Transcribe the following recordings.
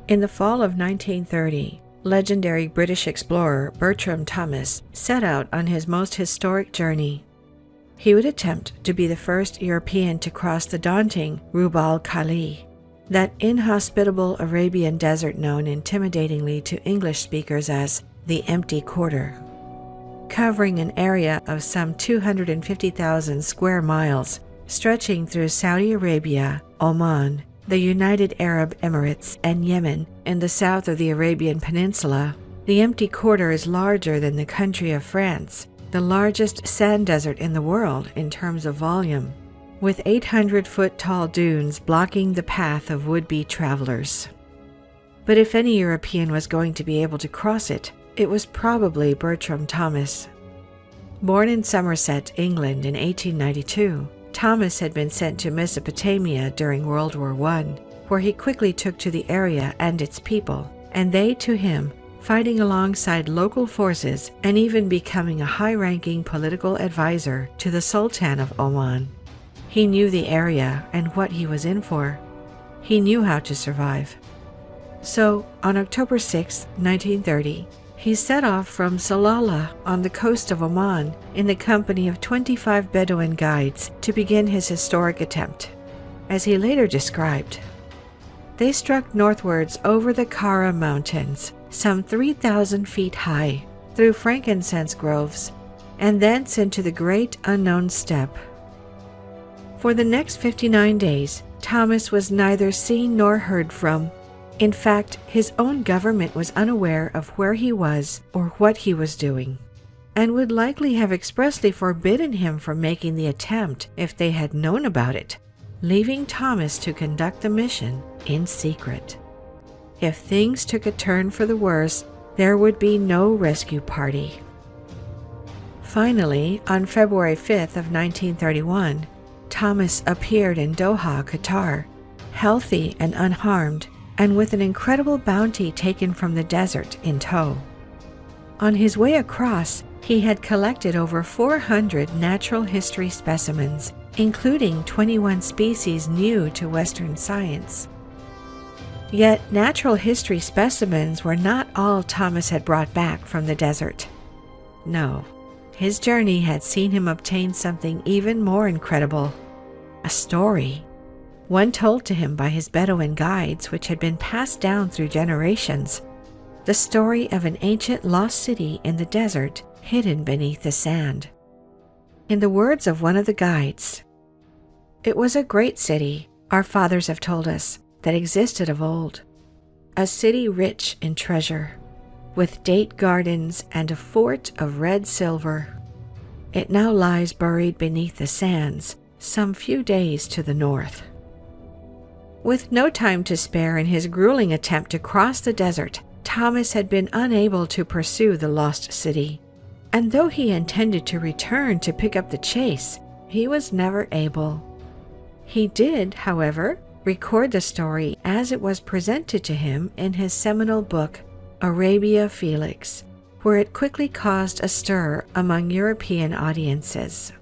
In the fall of 1930, legendary British explorer Bertram Thomas set out on his most historic journey. He would attempt to be the first European to cross the daunting Rub al-Khali, that inhospitable Arabian desert known intimidatingly to English speakers as the Empty Quarter. Covering an area of some 250,000 square miles, stretching through Saudi Arabia, Oman, the United Arab Emirates, and Yemen in the south of the Arabian Peninsula, the Empty Quarter is larger than the country of France, the largest sand desert in the world in terms of volume, with 800-foot-tall dunes blocking the path of would-be travelers. But if any European was going to be able to cross it, it was probably Bertram Thomas. Born in Somerset, England in 1892, Thomas had been sent to Mesopotamia during World War I, where he quickly took to the area and its people, and they to him, fighting alongside local forces and even becoming a high-ranking political advisor to the Sultan of Oman. He knew the area and what he was in for. He knew how to survive. So, on October 6, 1930, he set off from Salalah on the coast of Oman in the company of 25 Bedouin guides to begin his historic attempt. As he later described, they struck northwards over the Kara Mountains, some 3,000 feet high, through frankincense groves, and thence into the great unknown steppe. For the next 59 days, Thomas was neither seen nor heard from. In fact, his own government was unaware of where he was or what he was doing, and would likely have expressly forbidden him from making the attempt if they had known about it, leaving Thomas to conduct the mission in secret. If things took a turn for the worse, there would be no rescue party. Finally, on February 5th of 1931, Thomas appeared in Doha, Qatar, healthy and unharmed, and with an incredible bounty taken from the desert in tow. On his way across, he had collected over 400 natural history specimens, including 21 species new to Western science. Yet, natural history specimens were not all Thomas had brought back from the desert. No, his journey had seen him obtain something even more incredible: a story. One told to him by his Bedouin guides, which had been passed down through generations. The story of an ancient lost city in the desert, hidden beneath the sand. In the words of one of the guides, "It was a great city, our fathers have told us, that existed of old. A city rich in treasure, with date gardens and a fort of red silver. It now lies buried beneath the sands, some few days to the north." With no time to spare in his grueling attempt to cross the desert, Thomas had been unable to pursue the lost city. And though he intended to return to pick up the chase, he was never able. He did, however, record the story as it was presented to him in his seminal book, Arabia Felix, where it quickly caused a stir among European audiences.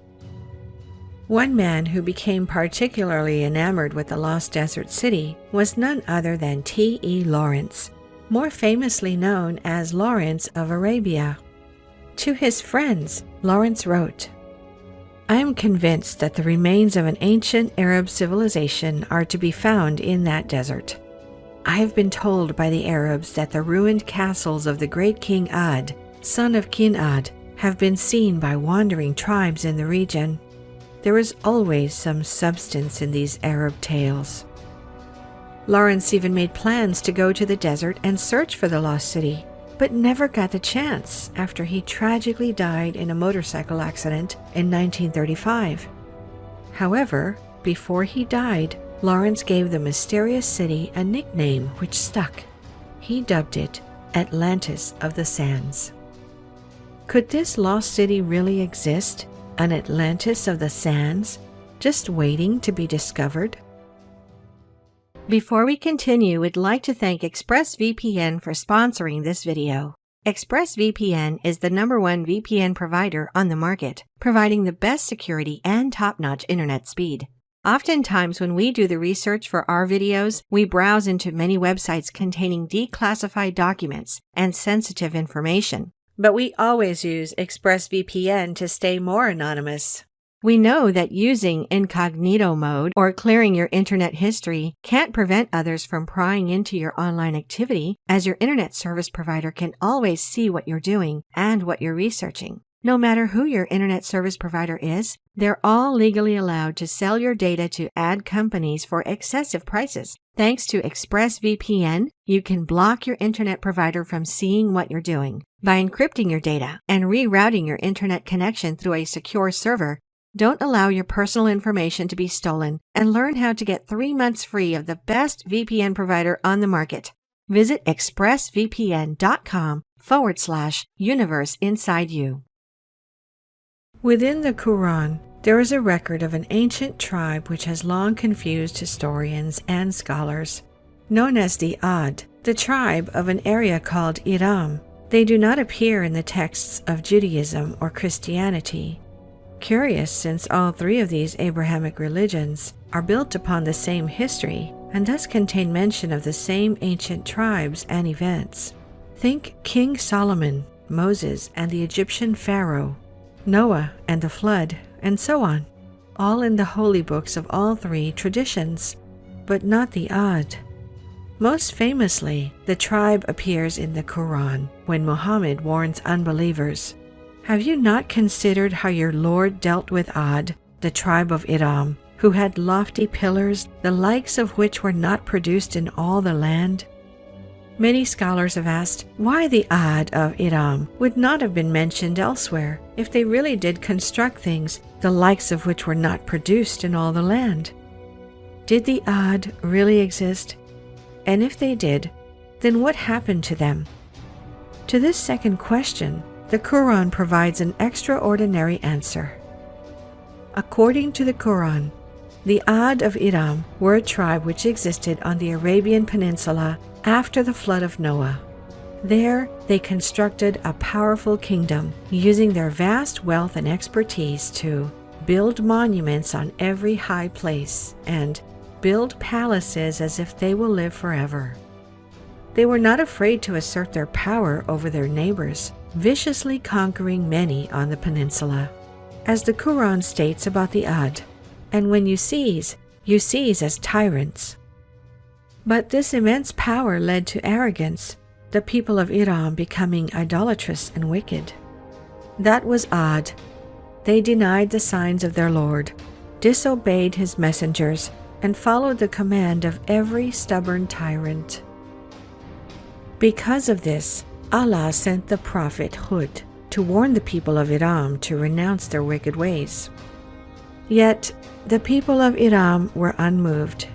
One man who became particularly enamored with the lost desert city was none other than T.E. Lawrence, more famously known as Lawrence of Arabia. To his friends, Lawrence wrote, "I am convinced that the remains of an ancient Arab civilization are to be found in that desert. I have been told by the Arabs that the ruined castles of the great King Ad, son of King Ad, have been seen by wandering tribes in the region. There is always some substance in these Arab tales." Lawrence even made plans to go to the desert and search for the lost city, but never got the chance after he tragically died in a motorcycle accident in 1935. However, before he died, Lawrence gave the mysterious city a nickname which stuck. He dubbed it Atlantis of the Sands. Could this lost city really exist? An Atlantis of the Sands, just waiting to be discovered? Before we continue, we'd like to thank ExpressVPN for sponsoring this video. ExpressVPN is the #1 VPN provider on the market, providing the best security and top-notch internet speed. Oftentimes, when we do the research for our videos, we browse into many websites containing declassified documents and sensitive information. But we always use ExpressVPN to stay more anonymous. We know that using incognito mode or clearing your internet history can't prevent others from prying into your online activity, as your internet service provider can always see what you're doing and what you're researching. No matter who your internet service provider is, they're all legally allowed to sell your data to ad companies for excessive prices. Thanks to ExpressVPN, you can block your internet provider from seeing what you're doing. By encrypting your data and rerouting your internet connection through a secure server, don't allow your personal information to be stolen, and learn how to get 3 months free of the best VPN provider on the market. Visit expressvpn.com/universe inside you. Within the Quran, there is a record of an ancient tribe which has long confused historians and scholars. Known as the Ad, the tribe of an area called Iram, they do not appear in the texts of Judaism or Christianity. Curious, since all three of these Abrahamic religions are built upon the same history and thus contain mention of the same ancient tribes and events. Think King Solomon, Moses and the Egyptian Pharaoh, Noah and the flood, and so on, all in the holy books of all three traditions, but not the Ad. Most famously, the tribe appears in the Quran when Muhammad warns unbelievers, "Have you not considered how your Lord dealt with Ad, the tribe of Iram, who had lofty pillars, the likes of which were not produced in all the land?" Many scholars have asked why the Ad of Iram would not have been mentioned elsewhere if they really did construct things, the likes of which were not produced in all the land. Did the Ad really exist? And if they did, then what happened to them? To this second question, the Quran provides an extraordinary answer. According to the Quran, the Ad of Iram were a tribe which existed on the Arabian Peninsula after the flood of Noah. There, they constructed a powerful kingdom, using their vast wealth and expertise to build monuments on every high place and build palaces as if they will live forever. They were not afraid to assert their power over their neighbors, viciously conquering many on the peninsula. As the Quran states about the Ad, "And when you seize as tyrants." But this immense power led to arrogance, the people of Iram becoming idolatrous and wicked. That was Ad. They denied the signs of their Lord, disobeyed his messengers, and followed the command of every stubborn tyrant. Because of this, Allah sent the prophet Hud to warn the people of Iram to renounce their wicked ways. Yet, the people of Iram were unmoved.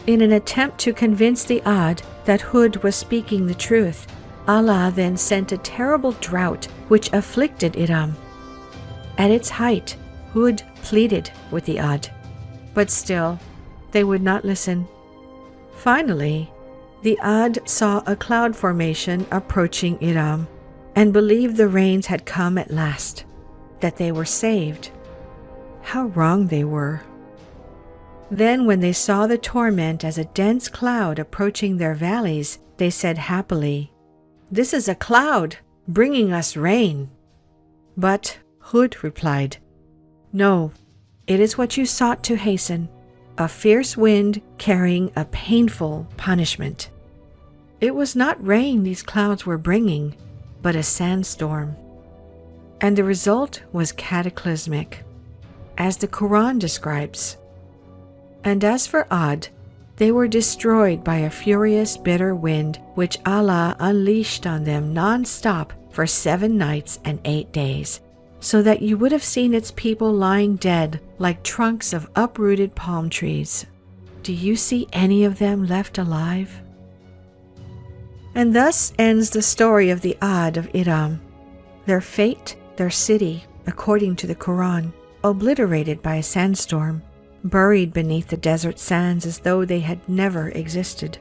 In an attempt to convince the Ad that Hud was speaking the truth, Allah then sent a terrible drought which afflicted Iram. At its height, Hud pleaded with the Ad, but still, they would not listen. Finally, the Ad saw a cloud formation approaching Iram and believed the rains had come at last, that they were saved. How wrong they were. Then when they saw the torment as a dense cloud approaching their valleys, they said happily, "This is a cloud, bringing us rain." But Hud replied, "No, it is what you sought to hasten, a fierce wind carrying a painful punishment." It was not rain these clouds were bringing, but a sandstorm. And the result was cataclysmic, as the Quran describes. And as for Ad, they were destroyed by a furious bitter wind which Allah unleashed on them non-stop for 7 nights and 8 days, so that you would have seen its people lying dead like trunks of uprooted palm trees. Do you see any of them left alive? And thus ends the story of the Ad of Iram. Their fate, their city, according to the Quran, obliterated by a sandstorm, buried beneath the desert sands as though they had never existed.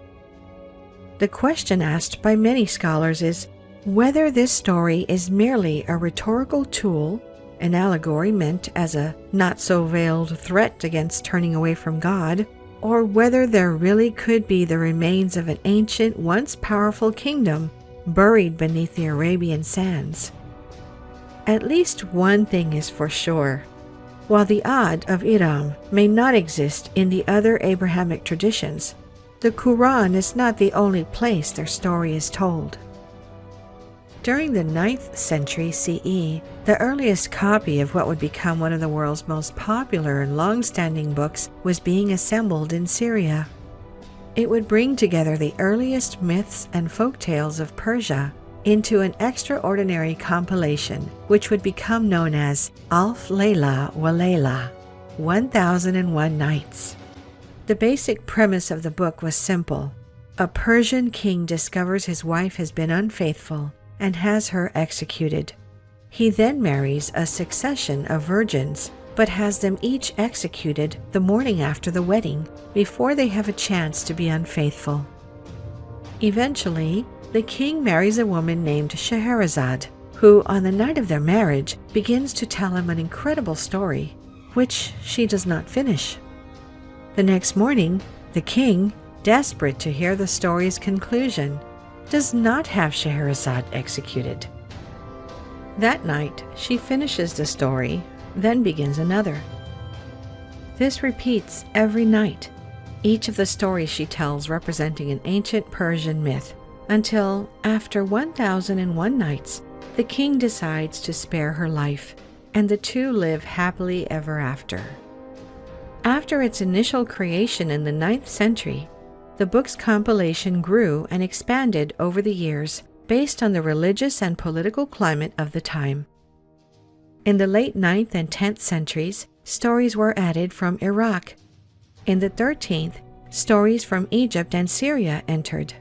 The question asked by many scholars is whether this story is merely a rhetorical tool an allegory meant as a not-so-veiled threat against turning away from God, or whether there really could be the remains of an ancient, once powerful kingdom buried beneath the Arabian sands. At least one thing is for sure. While the Ad of Iram may not exist in the other Abrahamic traditions, the Quran is not the only place their story is told. During the 9th century CE, the earliest copy of what would become one of the world's most popular and long-standing books was being assembled in Syria. It would bring together the earliest myths and folktales of Persia into an extraordinary compilation which would become known as Alf Layla wa Layla, 1001 Nights. The basic premise of the book was simple. A Persian king discovers his wife has been unfaithful and has her executed. He then marries a succession of virgins, but has them each executed the morning after the wedding before they have a chance to be unfaithful. Eventually, the king marries a woman named Scheherazade, who on the night of their marriage begins to tell him an incredible story, which she does not finish. The next morning, the king, desperate to hear the story's conclusion, does not have Scheherazade executed. That night, she finishes the story, then begins another. This repeats every night, each of the stories she tells representing an ancient Persian myth, until, after 1001 nights, the king decides to spare her life, and the two live happily ever after. After its initial creation in the 9th century, the book's compilation grew and expanded over the years based on the religious and political climate of the time. In the late 9th and 10th centuries, stories were added from Iraq. In the 13th, stories from Egypt and Syria entered.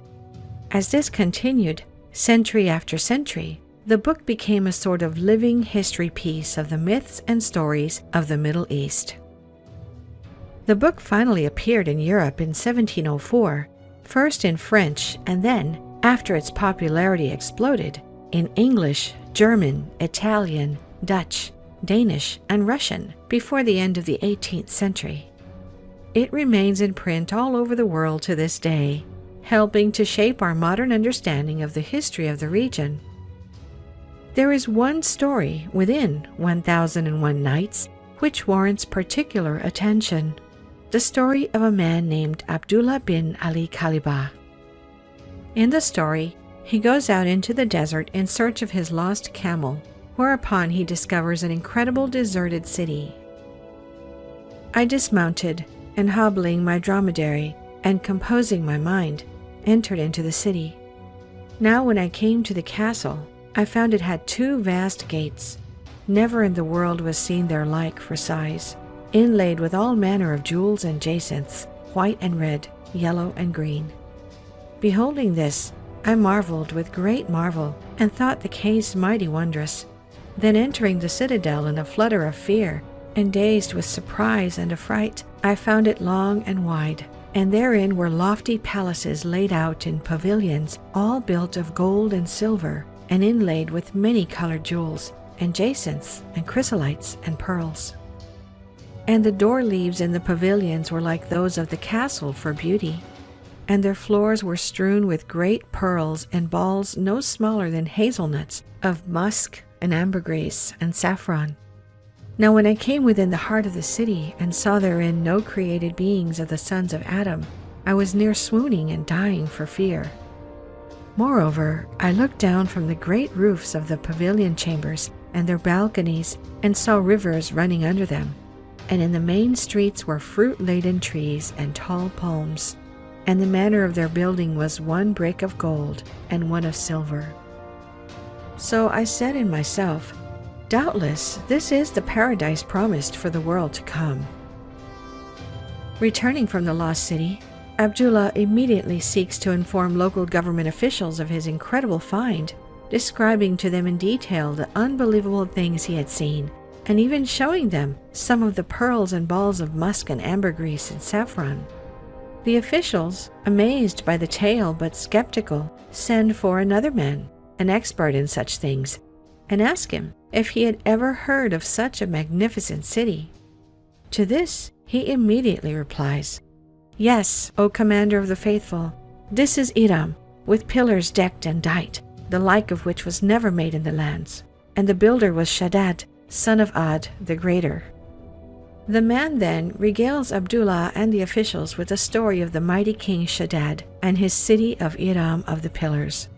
As this continued, century after century, the book became a sort of living history piece of the myths and stories of the Middle East. The book finally appeared in Europe in 1704, first in French and then, after its popularity exploded, in English, German, Italian, Dutch, Danish, and Russian before the end of the 18th century. It remains in print all over the world to this day, helping to shape our modern understanding of the history of the region. There is one story within 1001 Nights which warrants particular attention. The story of a man named Abdullah bin Ali Kalibah. In the story, he goes out into the desert in search of his lost camel, whereupon he discovers an incredible deserted city. I dismounted, and hobbling my dromedary and composing my mind, entered into the city. Now when I came to the castle, I found it had 2 vast gates. Never in the world was seen their like for size, inlaid with all manner of jewels and jacinths, white and red, yellow and green. Beholding this, I marveled with great marvel, and thought the case mighty wondrous. Then entering the citadel in a flutter of fear, and dazed with surprise and affright, I found it long and wide, and therein were lofty palaces laid out in pavilions, all built of gold and silver, and inlaid with many colored jewels, and jacinths, and chrysolites, and pearls. And the door leaves in the pavilions were like those of the castle for beauty, and their floors were strewn with great pearls and balls no smaller than hazelnuts, of musk and ambergris and saffron. Now when I came within the heart of the city and saw therein no created beings of the sons of Adam, I was near swooning and dying for fear. Moreover, I looked down from the great roofs of the pavilion chambers and their balconies, and saw rivers running under them, and in the main streets were fruit-laden trees and tall palms, and the manner of their building was 1 brick of gold and 1 of silver. So I said in myself, doubtless this is the paradise promised for the world to come. Returning from the lost city, Abdullah immediately seeks to inform local government officials of his incredible find, describing to them in detail the unbelievable things he had seen, and even showing them some of the pearls and balls of musk and ambergris and saffron. The officials, amazed by the tale but skeptical, send for another man, an expert in such things, and ask him if he had ever heard of such a magnificent city. To this, he immediately replies, "Yes, O Commander of the Faithful, this is Iram, with pillars decked and dight, the like of which was never made in the lands, and the builder was Shaddad, son of Ad the Greater." The man then regales Abdullah and the officials with the story of the mighty King Shaddad and his city of Iram of the Pillars.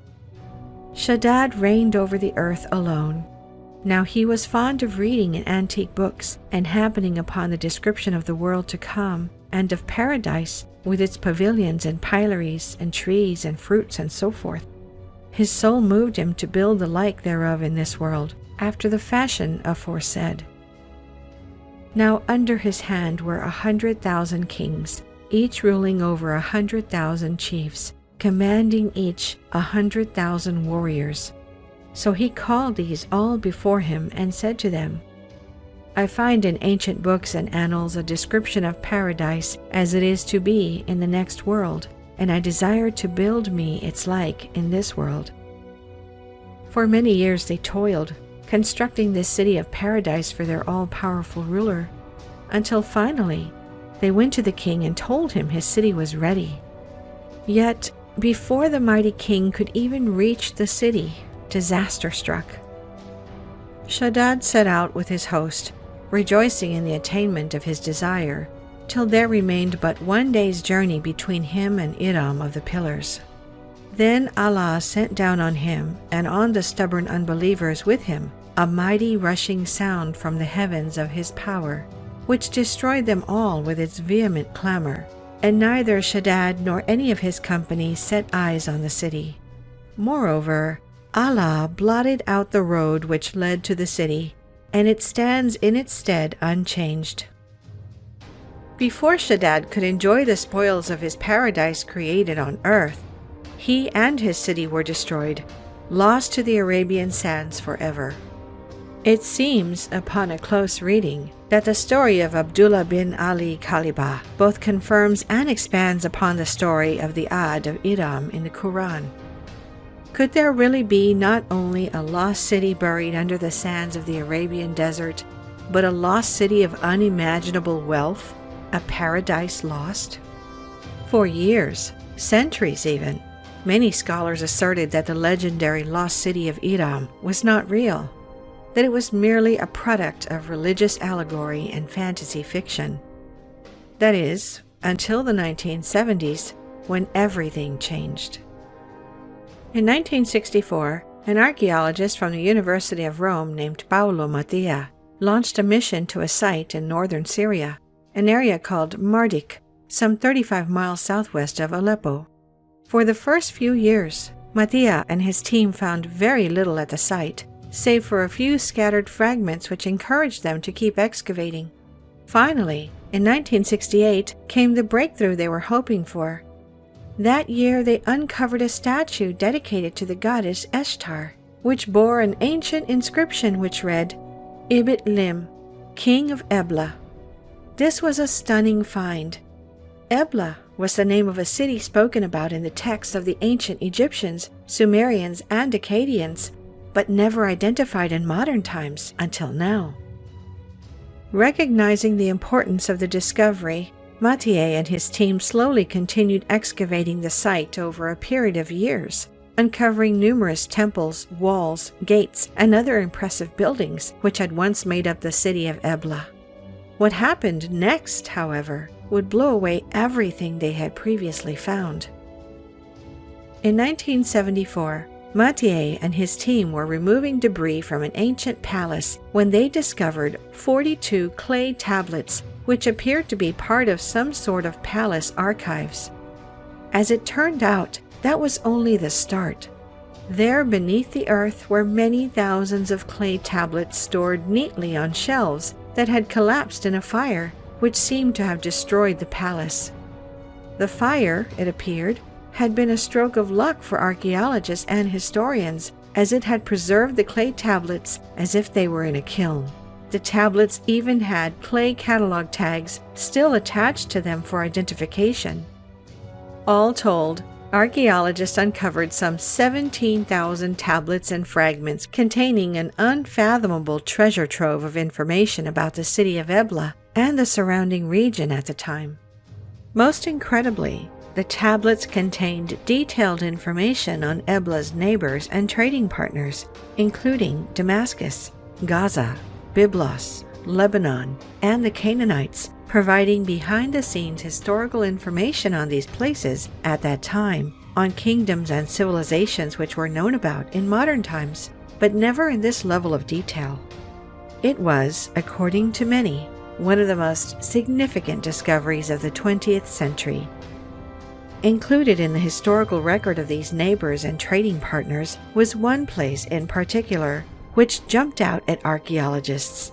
Shaddad reigned over the earth alone. Now he was fond of reading in antique books and happening upon the description of the world to come and of paradise with its pavilions and pilaries and trees and fruits and so forth. His soul moved him to build the like thereof in this world, after the fashion aforesaid. Now under his hand were 100,000 kings, each ruling over 100,000 chiefs, commanding each 100,000 warriors. So he called these all before him and said to them, "I find in ancient books and annals a description of paradise as it is to be in the next world, and I desire to build me its like in this world." For many years they toiled, constructing this city of paradise for their all-powerful ruler, until finally they went to the king and told him his city was ready. Yet, before the mighty king could even reach the city, disaster struck. Shaddad set out with his host, rejoicing in the attainment of his desire, till there remained but 1 day's journey between him and Iram of the Pillars. Then Allah sent down on him and on the stubborn unbelievers with him a mighty rushing sound from the heavens of his power, which destroyed them all with its vehement clamor, and neither Shaddad nor any of his company set eyes on the city. Moreover, Allah blotted out the road which led to the city, and it stands in its stead unchanged. Before Shaddad could enjoy the spoils of his paradise created on earth, he and his city were destroyed, lost to the Arabian sands forever. It seems, upon a close reading, that the story of Abdullah bin Ali Kalibah both confirms and expands upon the story of the Ad of Iram in the Quran. Could there really be not only a lost city buried under the sands of the Arabian desert, but a lost city of unimaginable wealth, a paradise lost? For years, centuries even, many scholars asserted that the legendary lost city of Iram was not real, that it was merely a product of religious allegory and fantasy fiction. That is, until the 1970s, when everything changed. In 1964, an archaeologist from the University of Rome named Paolo Mattia launched a mission to a site in northern Syria, an area called Mardik, some 35 miles southwest of Aleppo. For the first few years, Mattia and his team found very little at the site, save for a few scattered fragments which encouraged them to keep excavating. Finally, in 1968, came the breakthrough they were hoping for. That year they uncovered a statue dedicated to the goddess Ishtar, which bore an ancient inscription which read, Ibit Lim, King of Ebla. This was a stunning find. Ebla was the name of a city spoken about in the texts of the ancient Egyptians, Sumerians, and Akkadians, but never identified in modern times until now. Recognizing the importance of the discovery, Mathieu and his team slowly continued excavating the site over a period of years, uncovering numerous temples, walls, gates, and other impressive buildings which had once made up the city of Ebla. What happened next, however, would blow away everything they had previously found. In 1974, Mathieu and his team were removing debris from an ancient palace when they discovered 42 clay tablets which appeared to be part of some sort of palace archives. As it turned out, that was only the start. There beneath the earth were many thousands of clay tablets stored neatly on shelves that had collapsed in a fire which seemed to have destroyed the palace. The fire, it appeared, had been a stroke of luck for archaeologists and historians, as it had preserved the clay tablets as if they were in a kiln. The tablets even had clay catalog tags still attached to them for identification. All told, Archaeologists uncovered some 17,000 tablets and fragments containing an unfathomable treasure trove of information about the city of Ebla and the surrounding region at the time. Most incredibly, the tablets contained detailed information on Ebla's neighbors and trading partners, including Damascus, Gaza, Byblos, Lebanon, and the Canaanites, providing behind-the-scenes historical information on these places at that time, on kingdoms and civilizations which were known about in modern times, but never in this level of detail. It was, according to many, one of the most significant discoveries of the 20th century. Included in the historical record of these neighbors and trading partners was one place in particular which jumped out at archaeologists: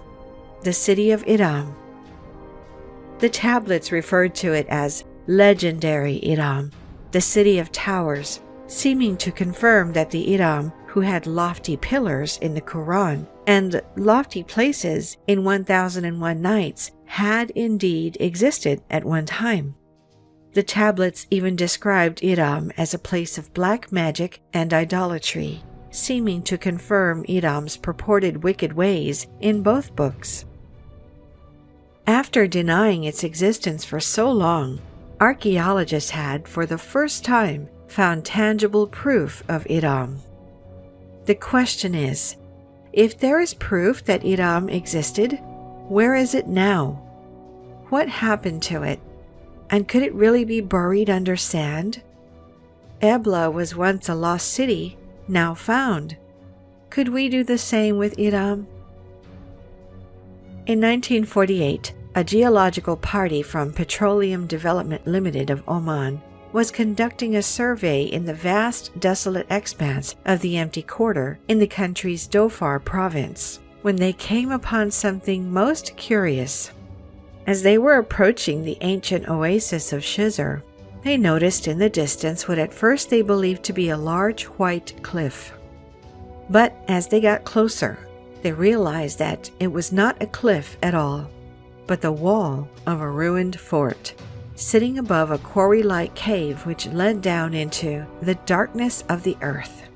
the city of Iram. The tablets referred to it as legendary Iram, the city of towers, seeming to confirm that the Iram who had lofty pillars in the Quran and lofty places in 1001 Nights had indeed existed at one time. The tablets even described Iram as a place of black magic and idolatry, seeming to confirm Iram's purported wicked ways in both books. After denying its existence for so long, archaeologists had, for the first time, found tangible proof of Iram. The question is, if there is proof that Iram existed, where is it now? What happened to it? And could it really be buried under sand? Ebla was once a lost city, now found. Could we do the same with Iram? In 1948, a geological party from Petroleum Development Limited of Oman was conducting a survey in the vast, desolate expanse of the Empty Quarter in the country's Dhofar province, when they came upon something most curious. As they were approaching the ancient oasis of Shizr, they noticed in the distance what at first they believed to be a large white cliff. But as they got closer, they realized that it was not a cliff at all, but the wall of a ruined fort, sitting above a quarry-like cave which led down into the darkness of the earth.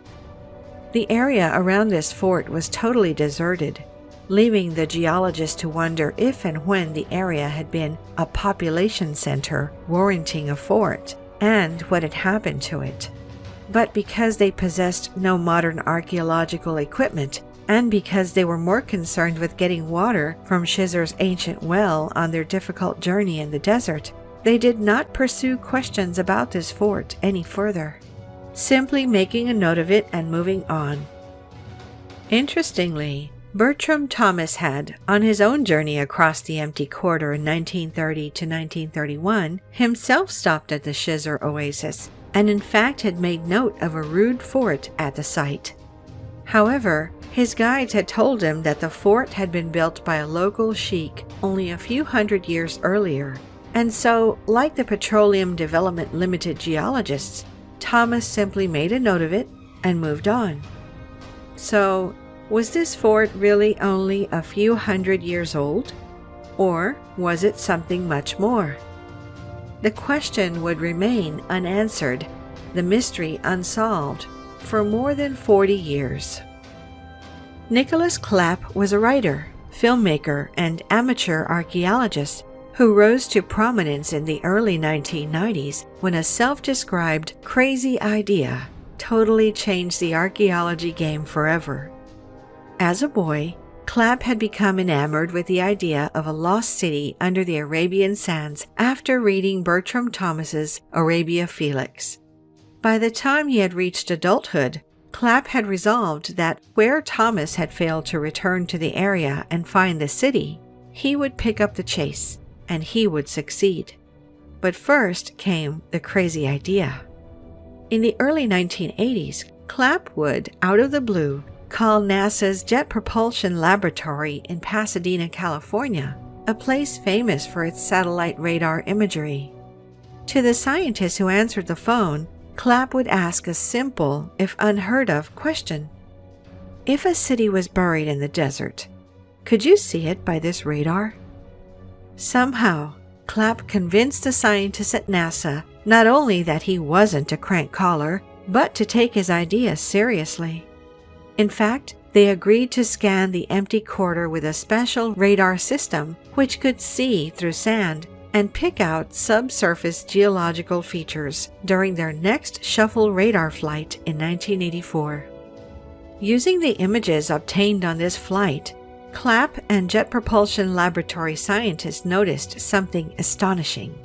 The area around this fort was totally deserted, leaving the geologists to wonder if and when the area had been a population center warranting a fort, and what had happened to it. But because they possessed no modern archaeological equipment, and because they were more concerned with getting water from Shizr's ancient well on their difficult journey in the desert, they did not pursue questions about this fort any further, simply making a note of it and moving on. Interestingly, Bertram Thomas had, on his own journey across the Empty Quarter in 1930 to 1931, himself stopped at the Shizr oasis, and in fact had made note of a rude fort at the site. However, his guides had told him that the fort had been built by a local sheik only a few hundred years earlier, and so, like the Petroleum Development Limited geologists, Thomas simply made a note of it and moved on. So, was this fort really only a few hundred years old? Or was it something much more? The question would remain unanswered, the mystery unsolved, for more than 40 years. Nicholas Clapp was a writer, filmmaker, and amateur archaeologist who rose to prominence in the early 1990s when a self-described crazy idea totally changed the archaeology game forever. As a boy, Clapp had become enamored with the idea of a lost city under the Arabian sands after reading Bertram Thomas's Arabia Felix. By the time he had reached adulthood, Clapp had resolved that where Thomas had failed to return to the area and find the city, he would pick up the chase, and he would succeed. But first came the crazy idea. In the early 1980s, Clapp would, out of the blue, call NASA's Jet Propulsion Laboratory in Pasadena, California, a place famous for its satellite radar imagery. To the scientist who answered the phone, Clapp would ask a simple, if unheard of, question. If a city was buried in the desert, could you see it by this radar? Somehow, Clapp convinced the scientists at NASA not only that he wasn't a crank caller, but to take his ideas seriously. In fact, they agreed to scan the empty quarter with a special radar system which could see through sand and pick out subsurface geological features during their next shuffle radar flight in 1984. Using the images obtained on this flight, Clapp and Jet Propulsion Laboratory scientists noticed something astonishing.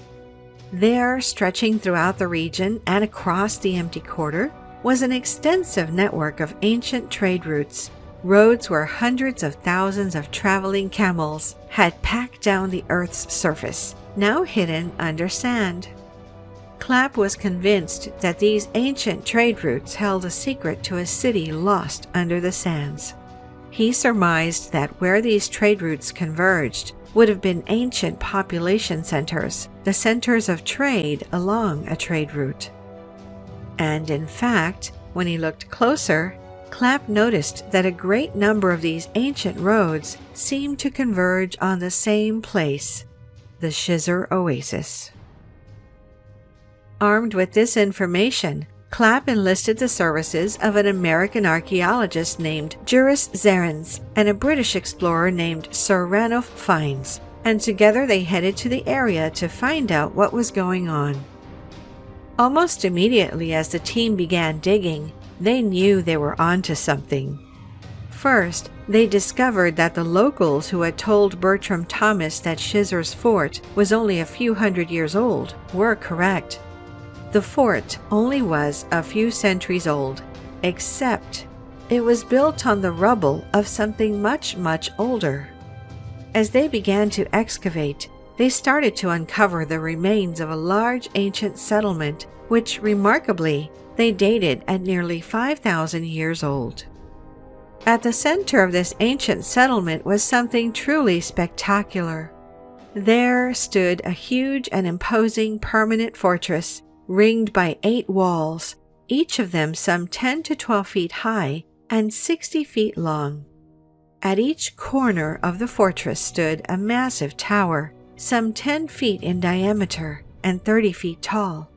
There, stretching throughout the region and across the empty quarter, was an extensive network of ancient trade routes, roads where hundreds of thousands of traveling camels had packed down the Earth's surface, now hidden under sand. Clapp was convinced that these ancient trade routes held a secret to a city lost under the sands. He surmised that where these trade routes converged would have been ancient population centers, the centers of trade along a trade route. And in fact, when he looked closer, Clapp noticed that a great number of these ancient roads seemed to converge on the same place, the Shizr Oasis. Armed with this information, Clapp enlisted the services of an American archaeologist named Juris Zarins and a British explorer named Sir Ranulph Fiennes, and together they headed to the area to find out what was going on. Almost immediately as the team began digging, they knew they were onto something. First, they discovered that the locals who had told Bertram Thomas that Shizr's fort was only a few hundred years old were correct. The fort only was a few centuries old, except it was built on the rubble of something much, much older. As they began to excavate, they started to uncover the remains of a large ancient settlement, which, remarkably, they dated at nearly 5,000 years old. At the center of this ancient settlement was something truly spectacular. There stood a huge and imposing permanent fortress, ringed by 8 walls, each of them some 10 to 12 feet high and 60 feet long. At each corner of the fortress stood a massive tower, some 10 feet in diameter and 30 feet tall.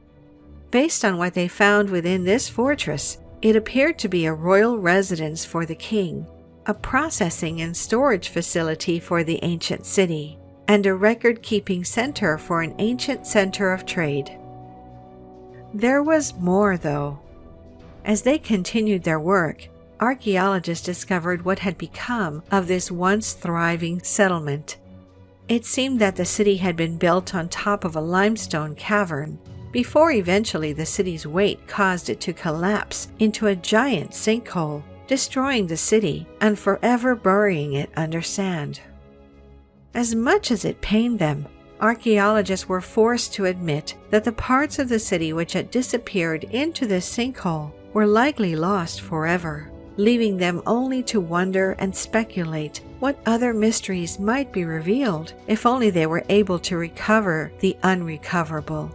Based on what they found within this fortress, it appeared to be a royal residence for the king, a processing and storage facility for the ancient city, and a record-keeping center for an ancient center of trade. There was more, though. As they continued their work, archaeologists discovered what had become of this once thriving settlement. It seemed that the city had been built on top of a limestone cavern, before eventually the city's weight caused it to collapse into a giant sinkhole, destroying the city and forever burying it under sand. As much as it pained them, archaeologists were forced to admit that the parts of the city which had disappeared into this sinkhole were likely lost forever, leaving them only to wonder and speculate what other mysteries might be revealed if only they were able to recover the unrecoverable.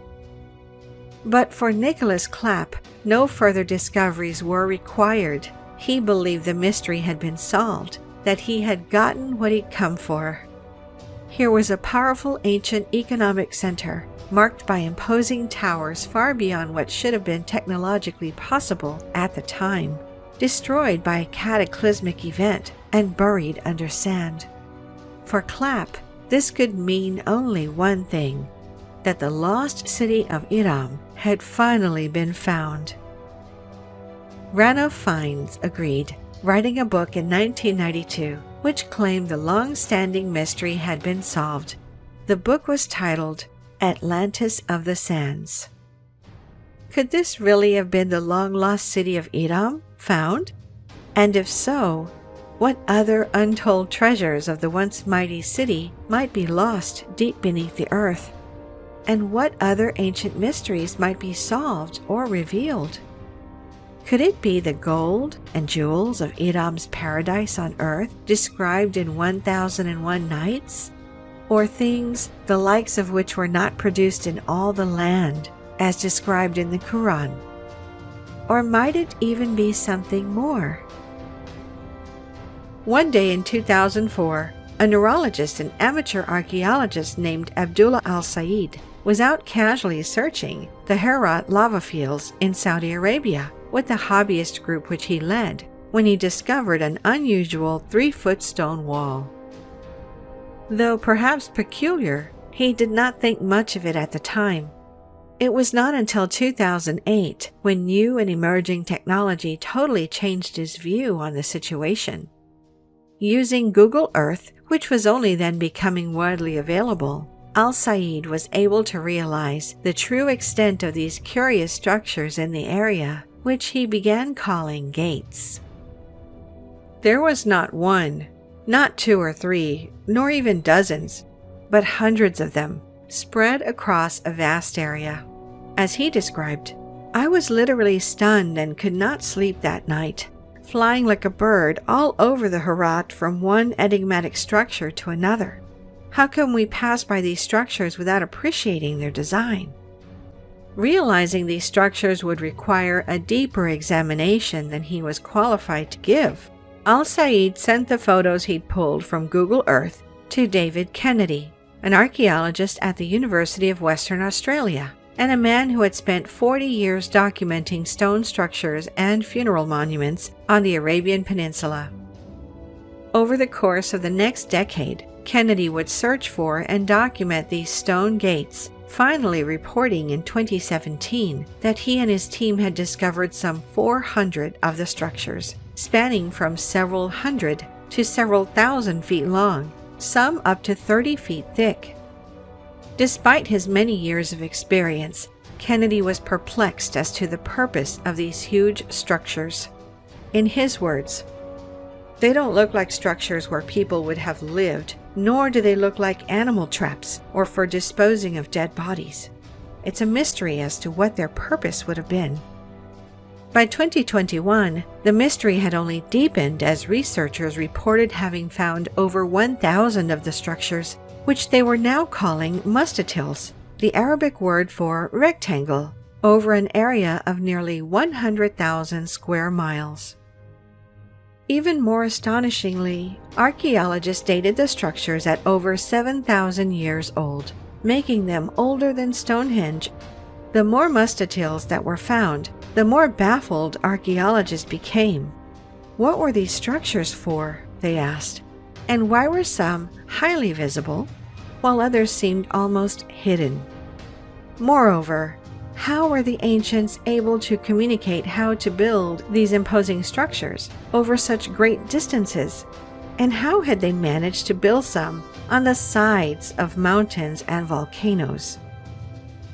But for Nicholas Clapp, no further discoveries were required. He believed the mystery had been solved, that he had gotten what he'd come for. Here was a powerful ancient economic center, marked by imposing towers far beyond what should have been technologically possible at the time, destroyed by a cataclysmic event and buried under sand. For Clapp, this could mean only one thing, that the lost city of Iram had finally been found. Ranulph Fiennes agreed, writing a book in 1992 which claimed the long-standing mystery had been solved. The book was titled Atlantis of the Sands. Could this really have been the long-lost city of Iram found? And if so, what other untold treasures of the once mighty city might be lost deep beneath the earth? And what other ancient mysteries might be solved or revealed? Could it be the gold and jewels of Iram's paradise on earth described in 1001 Nights? Or things the likes of which were not produced in all the land, as described in the Quran? Or might it even be something more? One day in 2004, A neurologist and amateur archaeologist named Abdullah al-Said was out casually searching the Herat lava fields in Saudi Arabia with the hobbyist group which he led when he discovered an unusual 3-foot stone wall. Though perhaps peculiar, he did not think much of it at the time. It was not until 2008 when new and emerging technology totally changed his view on the situation. Using Google Earth, which was only then becoming widely available, al-Said was able to realize the true extent of these curious structures in the area, which he began calling gates. There was not one, not 2 or 3, nor even dozens, but hundreds of them, spread across a vast area. As he described, "I was literally stunned and could not sleep that night, flying like a bird all over the Herat from one enigmatic structure to another. How can we pass by these structures without appreciating their design?" Realizing these structures would require a deeper examination than he was qualified to give, al-Said sent the photos he'd pulled from Google Earth to David Kennedy, an archaeologist at the University of Western Australia, and a man who had spent 40 years documenting stone structures and funeral monuments on the Arabian Peninsula. Over the course of the next decade, Kennedy would search for and document these stone gates, finally reporting in 2017 that he and his team had discovered some 400 of the structures, spanning from several hundred to several thousand feet long, some up to 30 feet thick. Despite his many years of experience, Kennedy was perplexed as to the purpose of these huge structures. In his words, "They don't look like structures where people would have lived, nor do they look like animal traps or for disposing of dead bodies. It's a mystery as to what their purpose would have been." By 2021, the mystery had only deepened as researchers reported having found over 1,000 of the structures, which they were now calling mustatils, the Arabic word for rectangle, over an area of nearly 100,000 square miles. Even more astonishingly, archaeologists dated the structures at over 7,000 years old, making them older than Stonehenge. The more mustatils that were found, the more baffled archaeologists became. What were these structures for, they asked, and why were some highly visible, while others seemed almost hidden? Moreover, how were the ancients able to communicate how to build these imposing structures over such great distances? And how had they managed to build some on the sides of mountains and volcanoes?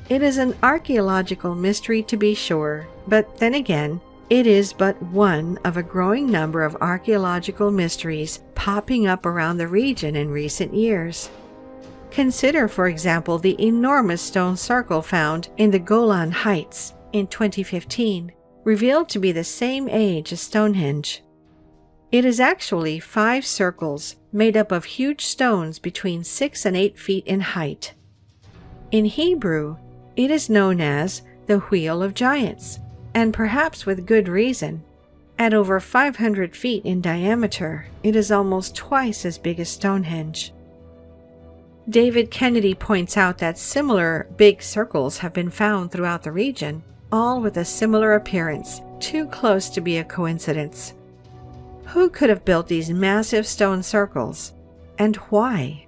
It is an archaeological mystery to be sure, but then again, it is but one of a growing number of archaeological mysteries popping up around the region in recent years. Consider, for example, the enormous stone circle found in the Golan Heights in 2015, revealed to be the same age as Stonehenge. It is actually 5 circles made up of huge stones between 6 and 8 feet in height. In Hebrew, it is known as the Wheel of Giants, and perhaps with good reason. At over 500 feet in diameter, it is almost twice as big as Stonehenge. David Kennedy points out that similar big circles have been found throughout the region, all with a similar appearance, too close to be a coincidence. Who could have built these massive stone circles, and why?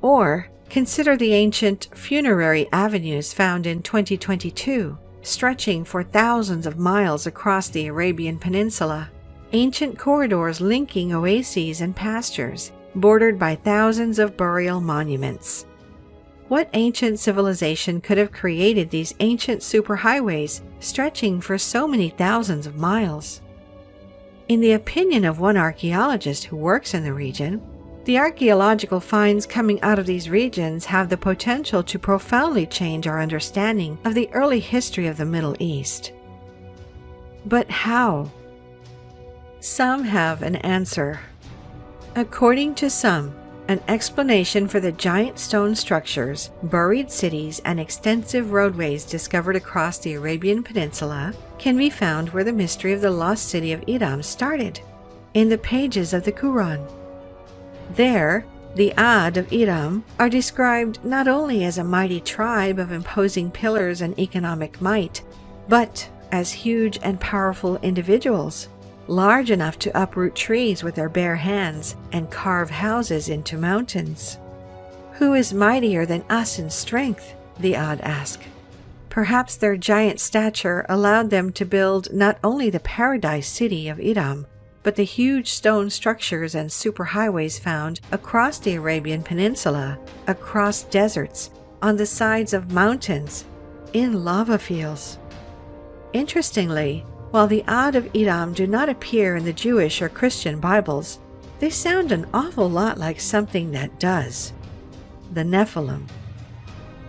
Or consider the ancient funerary avenues found in 2022, stretching for thousands of miles across the Arabian Peninsula, ancient corridors linking oases and pastures, bordered by thousands of burial monuments. What ancient civilization could have created these ancient superhighways stretching for so many thousands of miles? In the opinion of one archaeologist who works in the region, the archaeological finds coming out of these regions have the potential to profoundly change our understanding of the early history of the Middle East. But how? Some have an answer. According to some, an explanation for the giant stone structures, buried cities, and extensive roadways discovered across the Arabian Peninsula can be found where the mystery of the lost city of Iram started, in the pages of the Quran. There, the Ad of Iram are described not only as a mighty tribe of imposing pillars and economic might, but as huge and powerful individuals, large enough to uproot trees with their bare hands and carve houses into mountains. Who is mightier than us in strength? The Ad ask. Perhaps their giant stature allowed them to build not only the paradise city of Iram, but the huge stone structures and superhighways found across the Arabian Peninsula, across deserts, on the sides of mountains, in lava fields. Interestingly, while the Ad of Iram do not appear in the Jewish or Christian Bibles, they sound an awful lot like something that does. The Nephilim.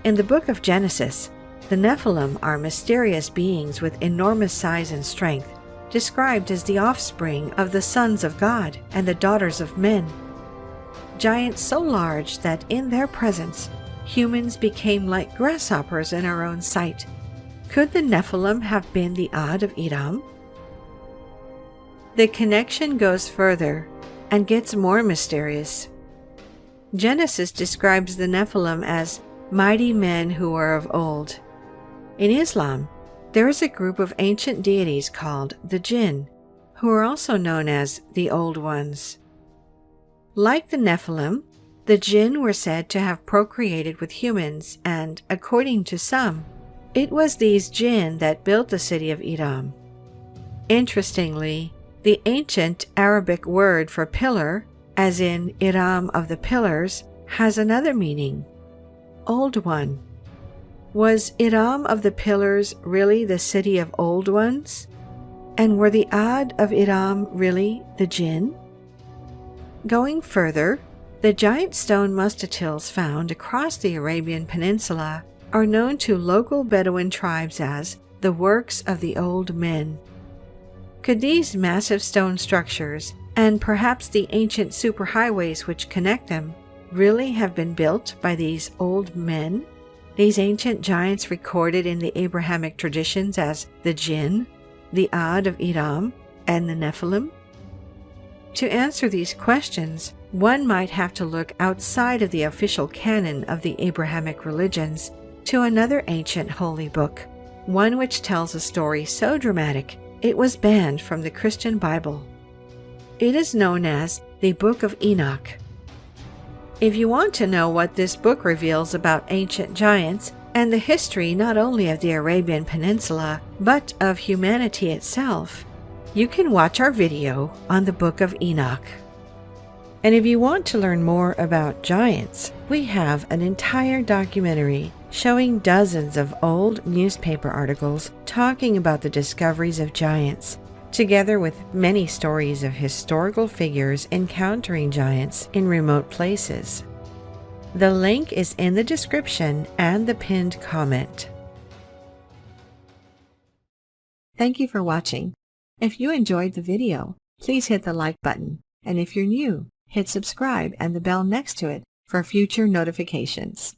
In the book of Genesis, the Nephilim are mysterious beings with enormous size and strength, described as the offspring of the sons of God and the daughters of men. Giants so large that in their presence, humans became like grasshoppers in our own sight. Could the Nephilim have been the Ad of Iram? The connection goes further and gets more mysterious. Genesis describes the Nephilim as mighty men who are of old. In Islam, there is a group of ancient deities called the jinn, who are also known as the Old Ones. Like the Nephilim, the jinn were said to have procreated with humans, and, according to some, it was these jinn that built the city of Iram. Interestingly, the ancient Arabic word for pillar, as in Iram of the pillars, has another meaning: Old One. Was Iram of the Pillars really the city of old ones? And were the Ad of Iram really the jinn? Going further, the giant stone mustatils found across the Arabian Peninsula are known to local Bedouin tribes as the works of the old men. Could these massive stone structures, and perhaps the ancient superhighways which connect them, really have been built by these old men? These ancient giants recorded in the Abrahamic traditions as the jinn, the Ad of Iram, and the Nephilim? To answer these questions, one might have to look outside of the official canon of the Abrahamic religions to another ancient holy book, one which tells a story so dramatic it was banned from the Christian Bible. It is known as the Book of Enoch. If you want to know what this book reveals about ancient giants and the history not only of the Arabian Peninsula, but of humanity itself, you can watch our video on the Book of Enoch. And if you want to learn more about giants, we have an entire documentary showing dozens of old newspaper articles talking about the discoveries of giants, together with many stories of historical figures encountering giants in remote places. The link is in the description and the pinned comment. Thank you for watching. If you enjoyed the video, please hit the like button, and if you're new, hit subscribe and the bell next to it for future notifications.